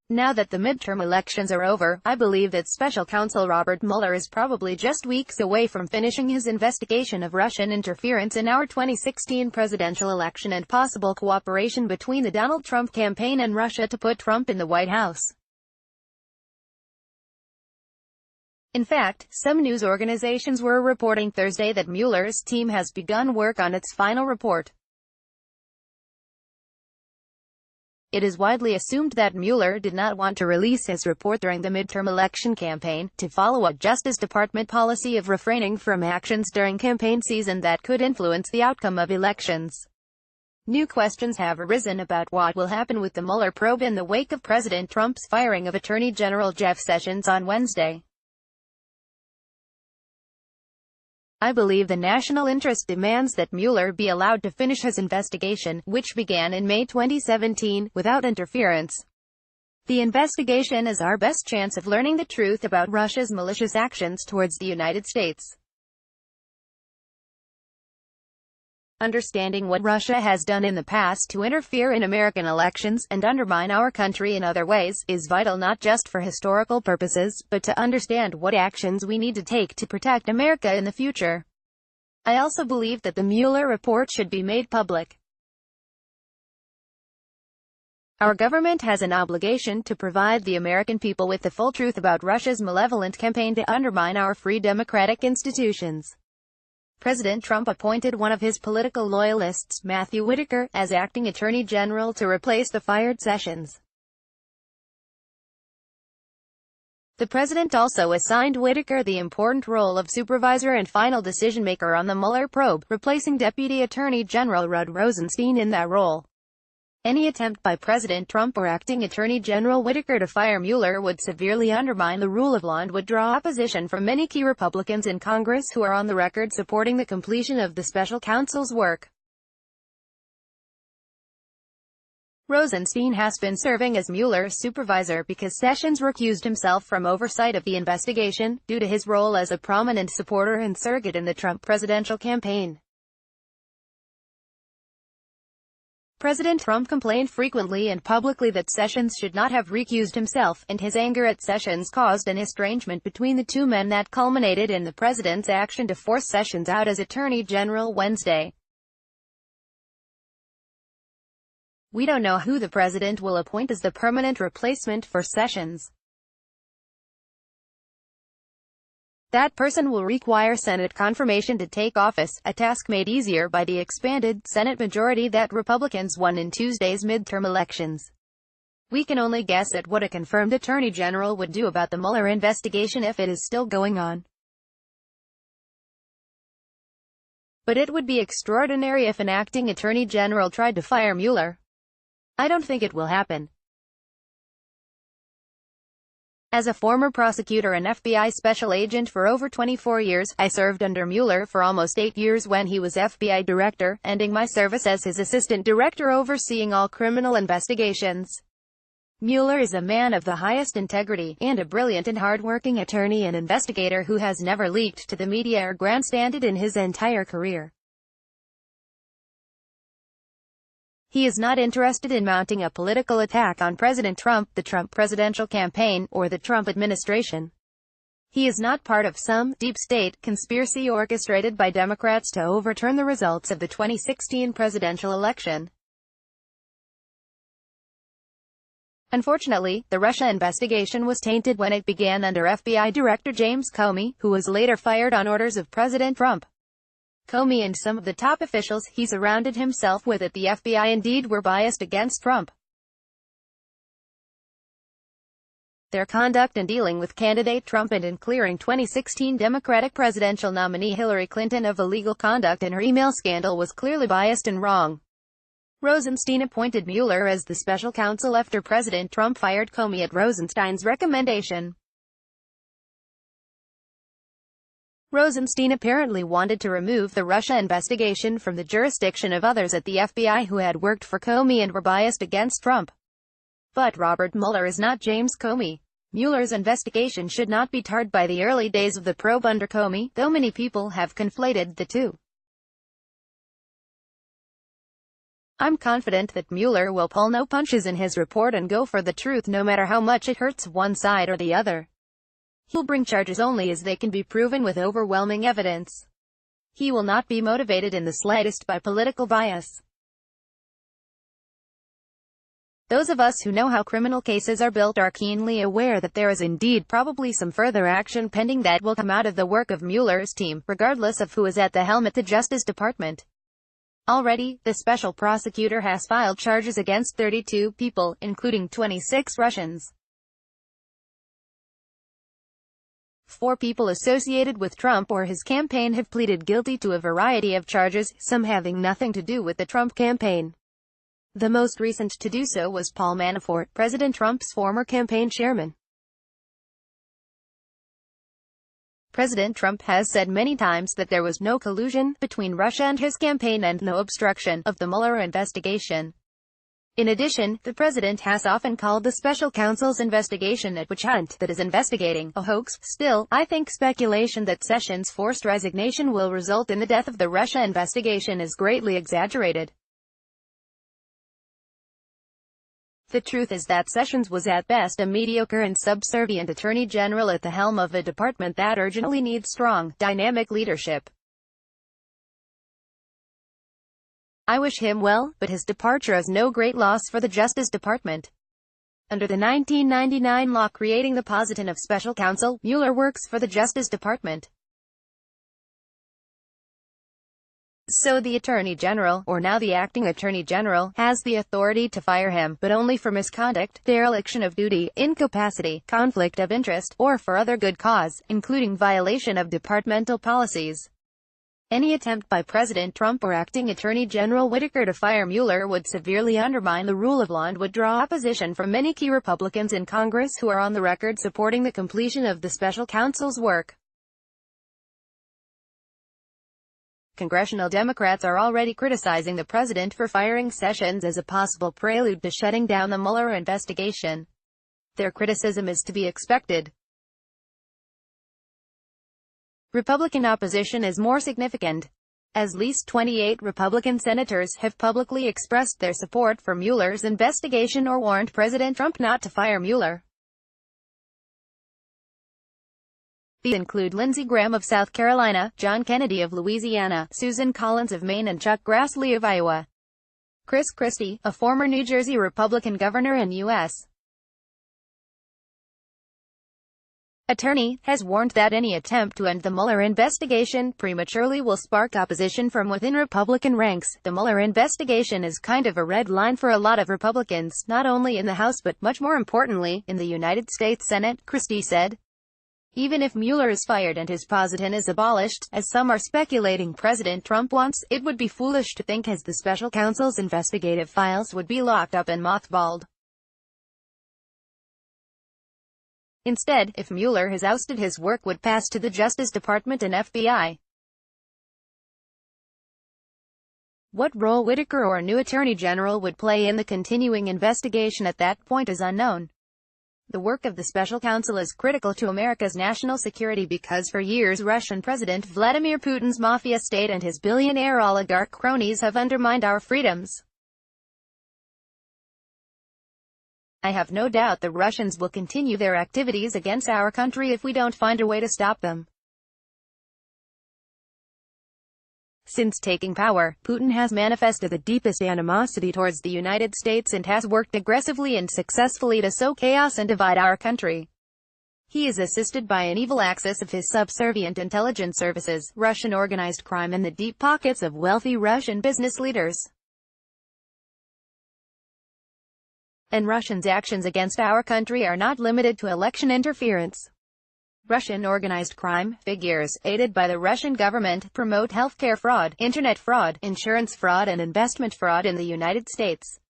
Now that the midterm elections are over, I believe that Special Counsel Robert Mueller is probably just weeks away from finishing his investigation of Russian interference in our 2016 presidential election and possible cooperation between the Donald Trump campaign and Russia to put Trump in the White House. In fact, some news organizations were reporting Thursday that Mueller's team has begun work on its final report. It is widely assumed that Mueller did not want to release his report during the midterm election campaign, to follow a Justice Department policy of refraining from actions during campaign season that could influence the outcome of elections. New questions have arisen about what will happen with the Mueller probe in the wake of President Trump's firing of Attorney General Jeff Sessions on Wednesday. I believe the national interest demands that Mueller be allowed to finish his investigation, which began in May 2017, without interference. The investigation is our best chance of learning the truth about Russia's malicious actions towards the United States. Understanding what Russia has done in the past to interfere in American elections, and undermine our country in other ways, is vital not just for historical purposes, but to understand what actions we need to take to protect America in the future. I also believe that the Mueller report should be made public. Our government has an obligation to provide the American people with the full truth about Russia's malevolent campaign to undermine our free democratic institutions. President Trump appointed one of his political loyalists, Matthew Whitaker, as acting Attorney General to replace the fired Sessions. The president also assigned Whitaker the important role of supervisor and final decision-maker on the Mueller probe, replacing Deputy Attorney General Rod Rosenstein in that role. Any attempt by President Trump or acting Attorney General Whitaker to fire Mueller would severely undermine the rule of law and would draw opposition from many key Republicans in Congress who are on the record supporting the completion of the special counsel's work. Rosenstein has been serving as Mueller's supervisor because Sessions recused himself from oversight of the investigation, due to his role as a prominent supporter and surrogate in the Trump presidential campaign. President Trump complained frequently and publicly that Sessions should not have recused himself, and his anger at Sessions caused an estrangement between the two men that culminated in the president's action to force Sessions out as Attorney General Wednesday. We don't know who the president will appoint as the permanent replacement for Sessions. That person will require Senate confirmation to take office, a task made easier by the expanded Senate majority that Republicans won in Tuesday's midterm elections. We can only guess at what a confirmed Attorney General would do about the Mueller investigation if it is still going on. But it would be extraordinary if an acting Attorney General tried to fire Mueller. I don't think it will happen. As a former prosecutor and FBI special agent for over 24 years, I served under Mueller for almost 8 years when he was FBI director, ending my service as his assistant director overseeing all criminal investigations. Mueller is a man of the highest integrity, and a brilliant and hard-working attorney and investigator who has never leaked to the media or grandstanded in his entire career. He is not interested in mounting a political attack on President Trump, the Trump presidential campaign, or the Trump administration. He is not part of some deep state conspiracy orchestrated by Democrats to overturn the results of the 2016 presidential election. Unfortunately, the Russia investigation was tainted when it began under FBI Director James Comey, who was later fired on orders of President Trump. Comey and some of the top officials he surrounded himself with at the FBI indeed were biased against Trump. Their conduct in dealing with candidate Trump and in clearing 2016 Democratic presidential nominee Hillary Clinton of illegal conduct in her email scandal was clearly biased and wrong. Rosenstein appointed Mueller as the special counsel after President Trump fired Comey at Rosenstein's recommendation. Rosenstein apparently wanted to remove the Russia investigation from the jurisdiction of others at the FBI who had worked for Comey and were biased against Trump. But Robert Mueller is not James Comey. Mueller's investigation should not be tarred by the early days of the probe under Comey, though many people have conflated the two. I'm confident that Mueller will pull no punches in his report and go for the truth no matter how much it hurts one side or the other. He'll bring charges only as they can be proven with overwhelming evidence. He will not be motivated in the slightest by political bias. Those of us who know how criminal cases are built are keenly aware that there is indeed probably some further action pending that will come out of the work of Mueller's team, regardless of who is at the helm at the Justice Department. Already, the special prosecutor has filed charges against 32 people, including 26 Russians. 4 people associated with Trump or his campaign have pleaded guilty to a variety of charges, some having nothing to do with the Trump campaign. The most recent to do so was Paul Manafort, President Trump's former campaign chairman. President Trump has said many times that there was no collusion between Russia and his campaign and no obstruction of the Mueller investigation. In addition, the president has often called the special counsel's investigation a witch hunt that is investigating a hoax. Still, I think speculation that Sessions' forced resignation will result in the death of the Russia investigation is greatly exaggerated. The truth is that Sessions was at best a mediocre and subservient attorney general at the helm of a department that urgently needs strong, dynamic leadership. I wish him well, but his departure is no great loss for the Justice Department. Under the 1999 law creating the position of special counsel, Mueller works for the Justice Department. So the Attorney General, or now the Acting Attorney General, has the authority to fire him, but only for misconduct, dereliction of duty, incapacity, conflict of interest, or for other good cause, including violation of departmental policies. Any attempt by President Trump or Acting Attorney General Whitaker to fire Mueller would severely undermine the rule of law and would draw opposition from many key Republicans in Congress who are on the record supporting the completion of the special counsel's work. Congressional Democrats are already criticizing the president for firing Sessions as a possible prelude to shutting down the Mueller investigation. Their criticism is to be expected. Republican opposition is more significant. At least 28 Republican senators have publicly expressed their support for Mueller's investigation or warned President Trump not to fire Mueller. These include Lindsey Graham of South Carolina, John Kennedy of Louisiana, Susan Collins of Maine and Chuck Grassley of Iowa. Chris Christie, a former New Jersey Republican governor and U.S. attorney, has warned that any attempt to end the Mueller investigation prematurely will spark opposition from within Republican ranks. The Mueller investigation is kind of a red line for a lot of Republicans, not only in the House but, much more importantly, in the United States Senate, Christie said. Even if Mueller is fired and his position is abolished, as some are speculating President Trump wants, it would be foolish to think as the special counsel's investigative files would be locked up and mothballed. Instead, if Mueller has ousted, his work would pass to the Justice Department and FBI. What role Whitaker or a new Attorney General would play in the continuing investigation at that point is unknown. The work of the special counsel is critical to America's national security because for years Russian President Vladimir Putin's mafia state and his billionaire oligarch cronies have undermined our freedoms. I have no doubt the Russians will continue their activities against our country if we don't find a way to stop them. Since taking power, Putin has manifested the deepest animosity towards the United States and has worked aggressively and successfully to sow chaos and divide our country. He is assisted by an evil axis of his subservient intelligence services, Russian organized crime and the deep pockets of wealthy Russian business leaders. And Russians' actions against our country are not limited to election interference. Russian organized crime figures, aided by the Russian government, promote healthcare fraud, internet fraud, insurance fraud and investment fraud in the United States.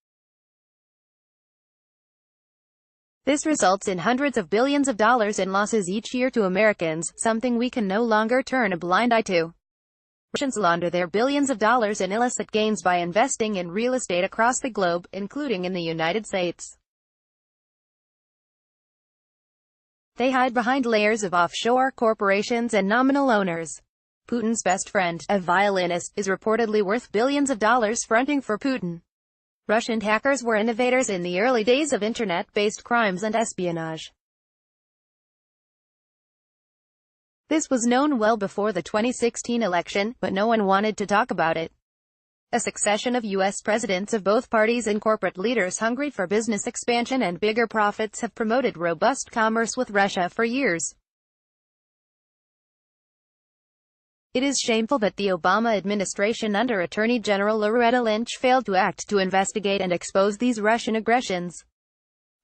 This results in hundreds of billions of dollars in losses each year to Americans, something we can no longer turn a blind eye to. Russians launder their billions of dollars in illicit gains by investing in real estate across the globe, including in the United States. They hide behind layers of offshore corporations and nominal owners. Putin's best friend, a violinist, is reportedly worth billions of dollars fronting for Putin. Russian hackers were innovators in the early days of internet-based crimes and espionage. This was known well before the 2016 election, but no one wanted to talk about it. A succession of U.S. presidents of both parties and corporate leaders hungry for business expansion and bigger profits have promoted robust commerce with Russia for years. It is shameful that the Obama administration under Attorney General Loretta Lynch failed to act to investigate and expose these Russian aggressions.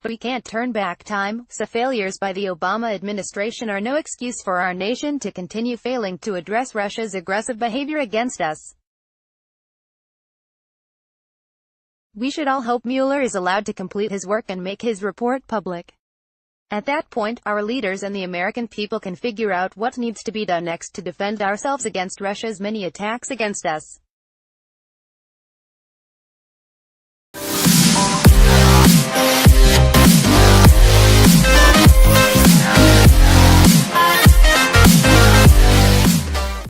But we can't turn back time, so failures by the Obama administration are no excuse for our nation to continue failing to address Russia's aggressive behavior against us. We should all hope Mueller is allowed to complete his work and make his report public. At that point, our leaders and the American people can figure out what needs to be done next to defend ourselves against Russia's many attacks against us.